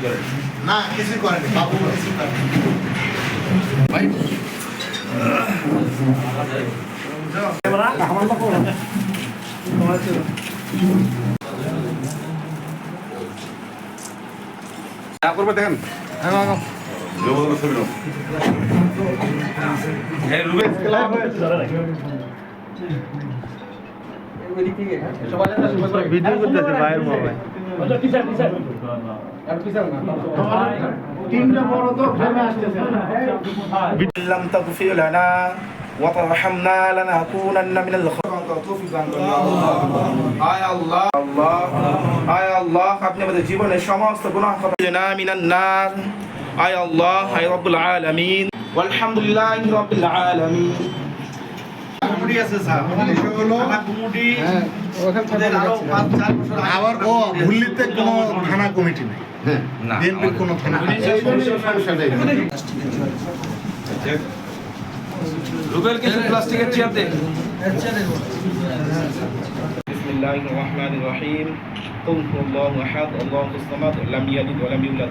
করেন না কিছু করেনি বাবু কিছু করেনি ভাই না করবে দেখেন ভিডিও করতেছে ভাইয়ের মোবাইল তিনটা বড় তো ফেমে আসতেছে لم تغفر لنا وترحمنا لنكونن من আয় আল্লাহ আয় আল্লাহ আপনি আমাদের জীবনের সমস্ত গুনাহ ক্ষমা করে দিন মিনান নার আয় আল্লাহ আয় রব্বুল আলামিন আলহামদুলিল্লাহি রাব্বিল আলামিন কমিটি আছে স্যার হলো কমিটি ওদের আরো 5-4 বছর আবার ও ভুল্লিতে কোনো থানা কমিটি নেই না বিএনপির কোনো থানা রুবেল কিছু প্লাস্টিকের চেয়ার দে বিসমিল্লাহির রহমানির রহিম قل هو الله احد الله الصمد لم يلد ولم يولد